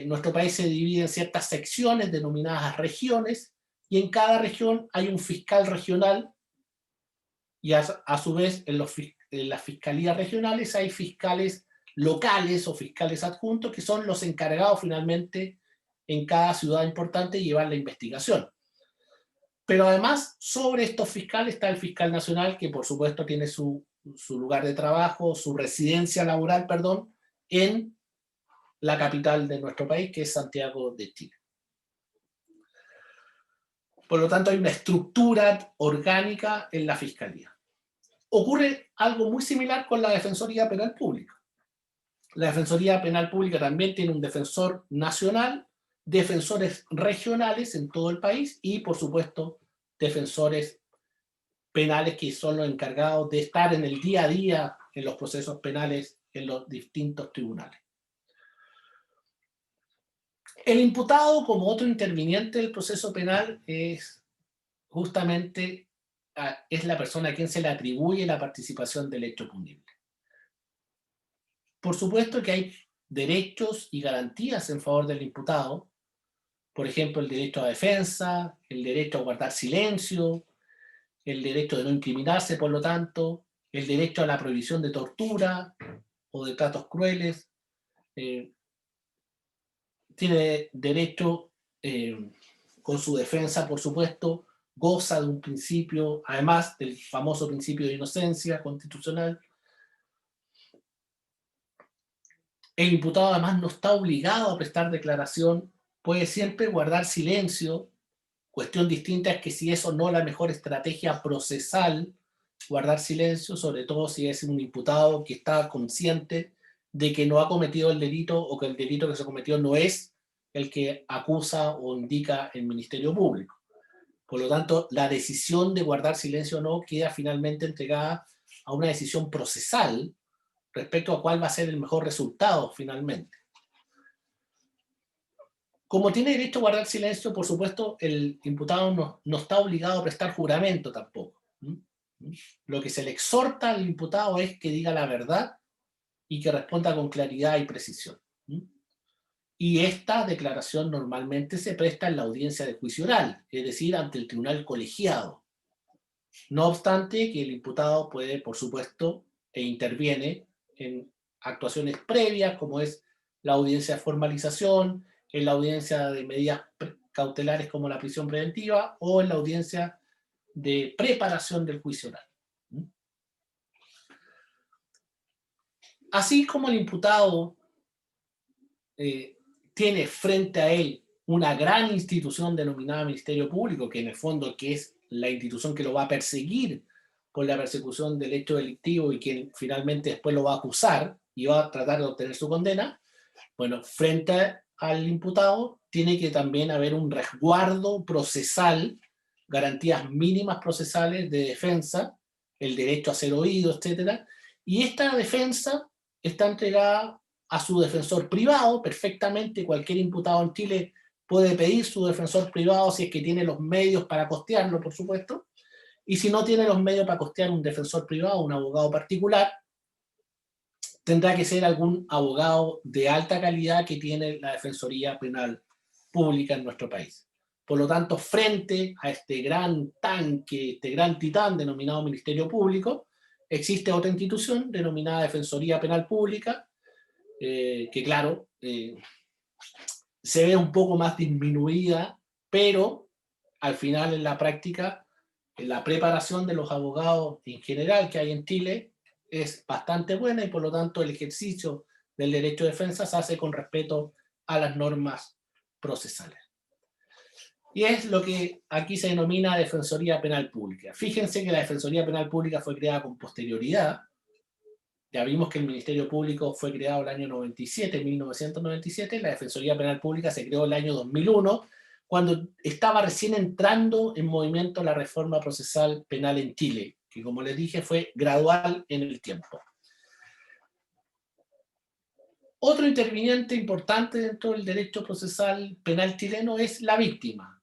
nuestro país se divide en ciertas secciones denominadas regiones, y en cada región hay un fiscal regional, y a su vez en las fiscalías regionales hay fiscales locales o fiscales adjuntos, que son los encargados finalmente en cada ciudad importante de llevar la investigación. Pero además, sobre estos fiscales está el fiscal nacional, que por supuesto tiene su su lugar de trabajo, su residencia laboral, perdón, en la capital de nuestro país, que es Santiago de Chile. Por lo tanto, hay una estructura orgánica en la Fiscalía. Ocurre algo muy similar con la Defensoría Penal Pública. La Defensoría Penal Pública también tiene un defensor nacional, defensores regionales en todo el país y, por supuesto, defensores penales que son los encargados de estar en el día a día en los procesos penales en los distintos tribunales. El imputado, como otro interviniente del proceso penal, es justamente es la persona a quien se le atribuye la participación del hecho punible. Por supuesto que hay derechos y garantías en favor del imputado, por ejemplo, el derecho a defensa, el derecho a guardar silencio, el derecho de no incriminarse, por lo tanto, el derecho a la prohibición de tortura o de tratos crueles, tiene derecho, con su defensa, por supuesto, goza de un principio, además del famoso principio de inocencia constitucional. El imputado además no está obligado a prestar declaración, puede siempre guardar silencio. Cuestión distinta es que si es o no la mejor estrategia procesal, guardar silencio, sobre todo si es un imputado que está consciente de que no ha cometido el delito o que el delito que se cometió no es el que acusa o indica el Ministerio Público. Por lo tanto, la decisión de guardar silencio o no queda finalmente entregada a una decisión procesal respecto a cuál va a ser el mejor resultado finalmente. Como tiene derecho a guardar silencio, por supuesto, el imputado no está obligado a prestar juramento tampoco. Lo que se le exhorta al imputado es que diga la verdad y que responda con claridad y precisión. Y esta declaración normalmente se presta en la audiencia de juicio oral, es decir, ante el tribunal colegiado. No obstante que el imputado puede, por supuesto, e interviene en actuaciones previas, como es la audiencia de formalización, en la audiencia de medidas cautelares como la prisión preventiva o en la audiencia de preparación del juicio oral. Así como el imputado tiene frente a él una gran institución denominada Ministerio Público, que en el fondo que es la institución que lo va a perseguir por la persecución del hecho delictivo y que finalmente después lo va a acusar y va a tratar de obtener su condena, bueno, frente al imputado tiene que también haber un resguardo procesal, garantías mínimas procesales de defensa, el derecho a ser oído, etc. Y esta defensa está entregada a su defensor privado. Perfectamente cualquier imputado en Chile puede pedir su defensor privado si es que tiene los medios para costearlo, por supuesto, y si no tiene los medios para costear un defensor privado, un abogado particular, tendrá que ser algún abogado de alta calidad que tiene la Defensoría Penal Pública en nuestro país. Por lo tanto, frente a este gran tanque, este gran titán denominado Ministerio Público, existe otra institución denominada Defensoría Penal Pública, que claro, se ve un poco más disminuida, pero al final en la práctica, en la preparación de los abogados en general que hay en Chile es bastante buena y por lo tanto el ejercicio del derecho de defensa se hace con respeto a las normas procesales. Y es lo que aquí se denomina Defensoría Penal Pública. Fíjense que la Defensoría Penal Pública fue creada con posterioridad. Ya vimos que el Ministerio Público fue creado el año 97, 1997, la Defensoría Penal Pública se creó el año 2001, cuando estaba recién entrando en movimiento la reforma procesal penal en Chile, que como les dije fue gradual en el tiempo. Otro interviniente importante dentro del derecho procesal penal chileno es la víctima.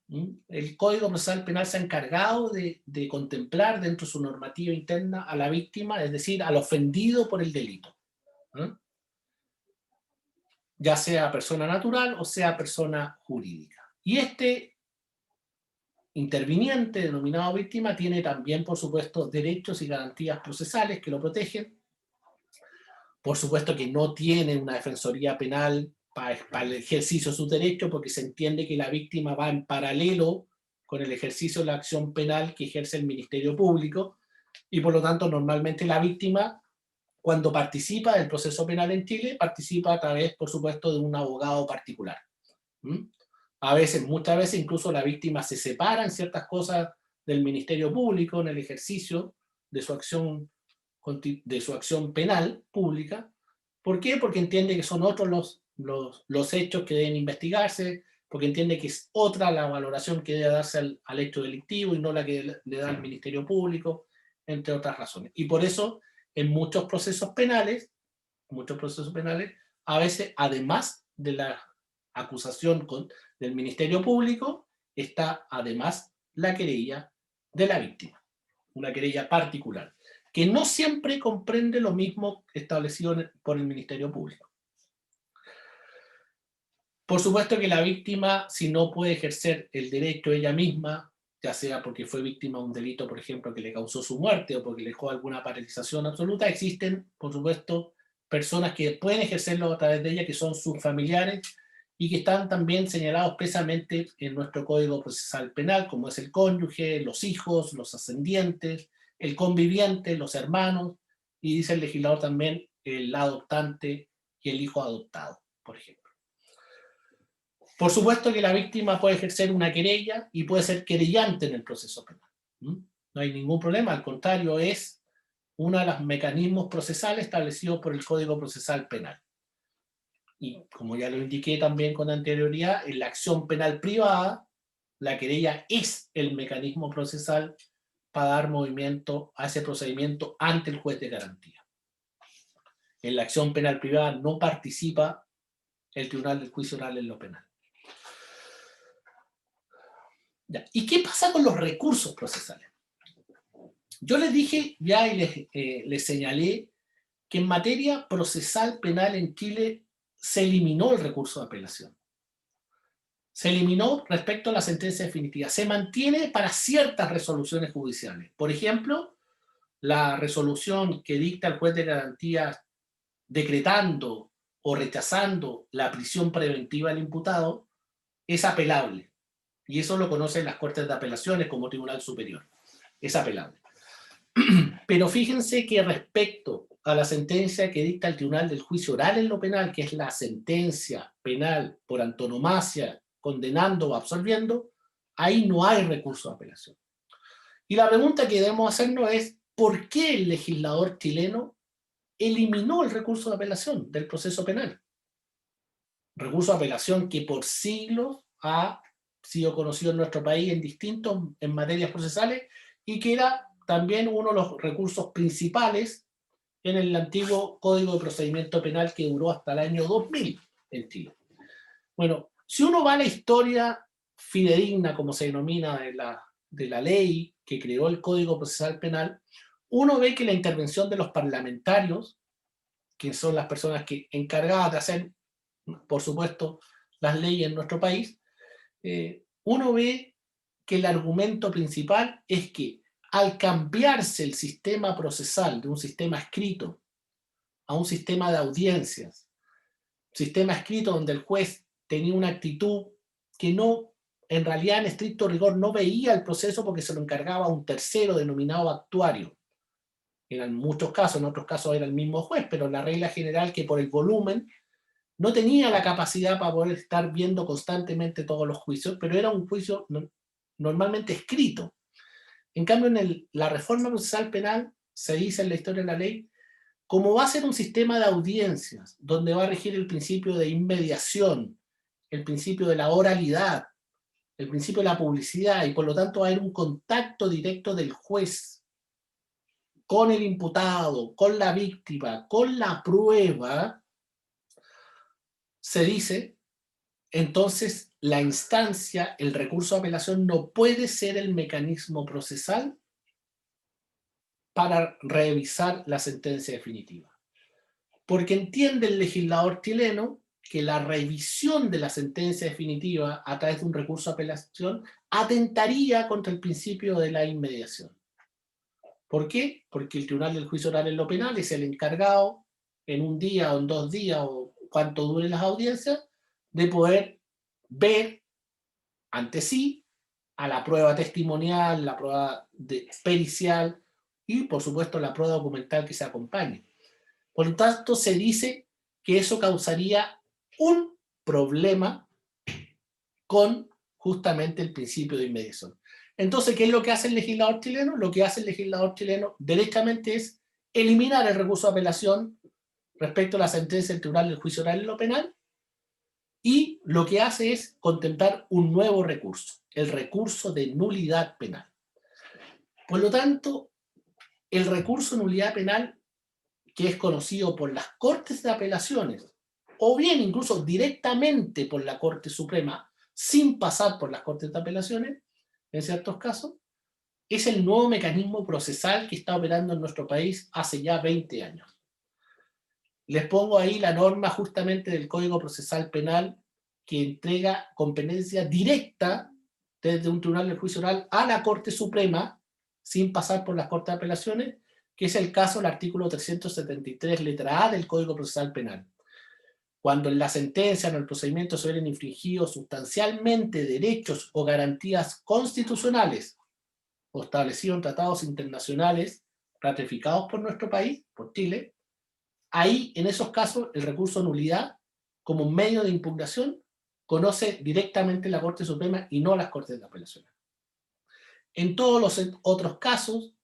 El Código Procesal Penal se ha encargado de contemplar dentro de su normativa interna a la víctima, es decir, al ofendido por el delito. Ya sea persona natural o sea persona jurídica. Y este interviniente denominado víctima tiene también, por supuesto, derechos y garantías procesales que lo protegen. Por supuesto que no tiene una defensoría penal para el ejercicio de sus derechos, porque se entiende que la víctima va en paralelo con el ejercicio de la acción penal que ejerce el Ministerio Público, y por lo tanto normalmente la víctima, cuando participa del proceso penal en Chile, participa a través, por supuesto, de un abogado particular. ¿Mm? A veces, muchas veces incluso la víctima se separa en ciertas cosas del Ministerio Público en el ejercicio de su acción, de su acción penal pública. ¿Por qué? Porque entiende que son otros los hechos que deben investigarse, porque entiende que es otra la valoración que debe darse al hecho delictivo y no la que le da el Ministerio Público, entre otras razones. Y por eso, en muchos procesos penales, a veces, además de la acusación del Ministerio Público, está además la querella de la víctima, una querella particular, que no siempre comprende lo mismo establecido por el Ministerio Público. Por supuesto que la víctima, si no puede ejercer el derecho ella misma, ya sea porque fue víctima de un delito, por ejemplo, que le causó su muerte o porque le dejó alguna paralización absoluta, existen, por supuesto, personas que pueden ejercerlo a través de ella, que son sus familiares y que están también señalados expresamente en nuestro Código Procesal Penal, como es el cónyuge, los hijos, los ascendientes, el conviviente, los hermanos, y dice el legislador también el adoptante y el hijo adoptado, por ejemplo. Por supuesto que la víctima puede ejercer una querella y puede ser querellante en el proceso penal. No hay ningún problema, al contrario, es uno de los mecanismos procesales establecidos por el Código Procesal Penal. Y como ya lo indiqué también con anterioridad, en la acción penal privada, la querella es el mecanismo procesal para dar movimiento a ese procedimiento ante el juez de garantía. En la acción penal privada no participa el Tribunal del Juicio Oral en lo penal. Ya. ¿Y qué pasa con los recursos procesales? Yo les dije ya y les señalé que en materia procesal penal en Chile se eliminó el recurso de apelación. Se eliminó respecto a la sentencia definitiva. Se mantiene para ciertas resoluciones judiciales. Por ejemplo, la resolución que dicta el juez de garantía decretando o rechazando la prisión preventiva del imputado es apelable. Y eso lo conocen las Cortes de Apelaciones como Tribunal Superior. Es apelable. Pero fíjense que respecto a la sentencia que dicta el Tribunal del Juicio Oral en lo penal, que es la sentencia penal por antonomasia, condenando o absolviendo, ahí no hay recurso de apelación. Y la pregunta que debemos hacernos es, ¿por qué el legislador chileno eliminó el recurso de apelación del proceso penal? Recurso de apelación que por siglos ha sido conocido en nuestro país en materias procesales y que era también uno de los recursos principales en el antiguo Código de Procedimiento Penal que duró hasta el año 2000 en Chile. Bueno, si uno va a la historia fidedigna, como se denomina, de la ley que creó el Código Procesal Penal, uno ve que la intervención de los parlamentarios, que son las personas que encargadas de hacer, por supuesto, las leyes en nuestro país, uno ve que el argumento principal es que al cambiarse el sistema procesal de un sistema escrito a un sistema de audiencias, sistema escrito donde el juez tenía una actitud que no, en realidad en estricto rigor no veía el proceso porque se lo encargaba a un tercero denominado actuario. En muchos casos, en otros casos era el mismo juez, pero la regla general que por el volumen no tenía la capacidad para poder estar viendo constantemente todos los juicios, pero era un juicio normalmente escrito. En cambio, en la reforma procesal penal se dice en la historia de la ley, como va a ser un sistema de audiencias, donde va a regir el principio de inmediación, el principio de la oralidad, el principio de la publicidad, y por lo tanto va a haber un contacto directo del juez con el imputado, con la víctima, con la prueba, se dice, entonces la instancia, el recurso de apelación no puede ser el mecanismo procesal para revisar la sentencia definitiva. Porque entiende el legislador chileno que la revisión de la sentencia definitiva a través de un recurso de apelación atentaría contra el principio de la inmediación. ¿Por qué? Porque el Tribunal del Juicio Oral en lo Penal es el encargado en un día o en 2 días o cuánto duren las audiencias de poder ver ante sí a la prueba testimonial, la prueba pericial y, por supuesto, la prueba documental que se acompañe. Por lo tanto, se dice que eso causaría un problema con justamente el principio de inmediación. Entonces, ¿qué es lo que hace el legislador chileno? Lo que hace el legislador chileno derechamente es eliminar el recurso de apelación respecto a la sentencia del Tribunal del Juicio Oral en lo penal, y lo que hace es contemplar un nuevo recurso, el recurso de nulidad penal. Por lo tanto, el recurso de nulidad penal, que es conocido por las Cortes de Apelaciones, o bien incluso directamente por la Corte Suprema, sin pasar por las Cortes de Apelaciones, en ciertos casos, es el nuevo mecanismo procesal que está operando en nuestro país hace ya 20 años. Les pongo ahí la norma justamente del Código Procesal Penal que entrega competencia directa desde un tribunal de juicio oral a la Corte Suprema, sin pasar por las Cortes de Apelaciones, que es el caso del artículo 373, letra A del Código Procesal Penal. Cuando en la sentencia o en el procedimiento se hubieran infringido sustancialmente derechos o garantías constitucionales o establecidos en tratados internacionales ratificados por nuestro país, por Chile, ahí, en esos casos, el recurso de nulidad, como medio de impugnación, conoce directamente la Corte Suprema y no las Cortes de Apelación. En todos los otros casos,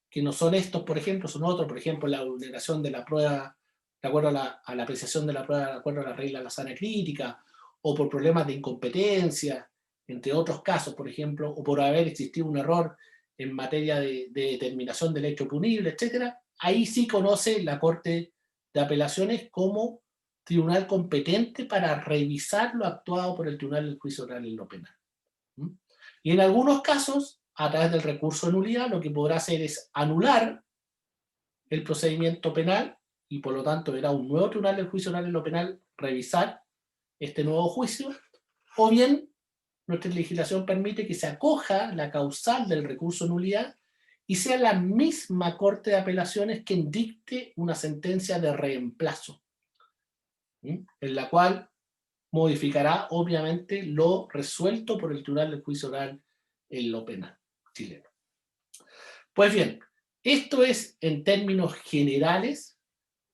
que no son estos, por ejemplo, son otros, por ejemplo, la vulneración de la prueba de acuerdo a la apreciación de la prueba de acuerdo a la regla de la sana crítica, o por problemas de incompetencia, entre otros casos, por ejemplo, o por haber existido un error en materia de determinación del hecho punible, etc., ahí sí conoce la Corte de Apelaciones como tribunal competente para revisar lo actuado por el Tribunal del Juicio Oral en lo penal. Y en algunos casos, a través del recurso de nulidad, lo que podrá hacer es anular el procedimiento penal y por lo tanto verá un nuevo Tribunal del Juicio Oral en lo penal revisar este nuevo juicio, o bien nuestra legislación permite que se acoja la causal del recurso de nulidad y sea la misma Corte de Apelaciones quien dicte una sentencia de reemplazo, en la cual modificará obviamente lo resuelto por el Tribunal del Juicio Oral en lo penal chileno. Pues bien, esto es en términos generales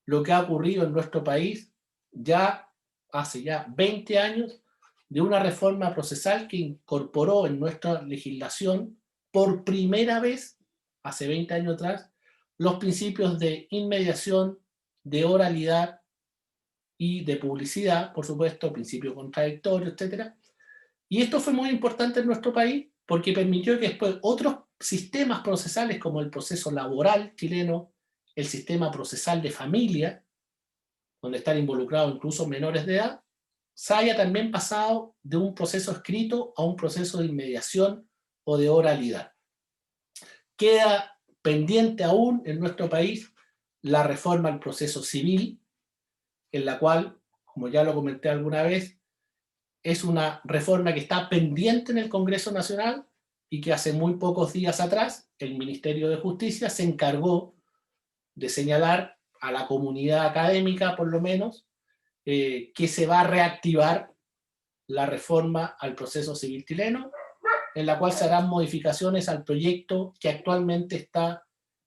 lo que ha ocurrido en nuestro país ya hace ya 20 años de una reforma procesal que incorporó en nuestra legislación por primera vez, hace 20 años atrás, los principios de inmediación, de oralidad y de publicidad, por supuesto, principio contradictorio, etc. Y esto fue muy importante en nuestro país porque permitió que después otros sistemas procesales como el proceso laboral chileno, el sistema procesal de familia, donde están involucrados incluso menores de edad, se haya también pasado de un proceso escrito a un proceso de inmediación o de oralidad. Queda pendiente aún en nuestro país la reforma al proceso civil, en la cual, como ya lo comenté alguna vez, es una reforma que está pendiente en el Congreso Nacional y que hace muy pocos días atrás el Ministerio de Justicia se encargó de señalar a la comunidad académica, por lo menos, que se va a reactivar la reforma al proceso civil chileno, en la cual se harán modificaciones al proyecto que actualmente está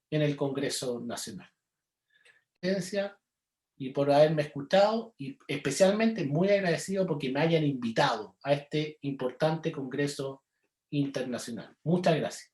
en el Congreso Nacional. Y por haberme escuchado, y especialmente muy agradecido porque me hayan invitado a este importante Congreso Internacional. Muchas gracias.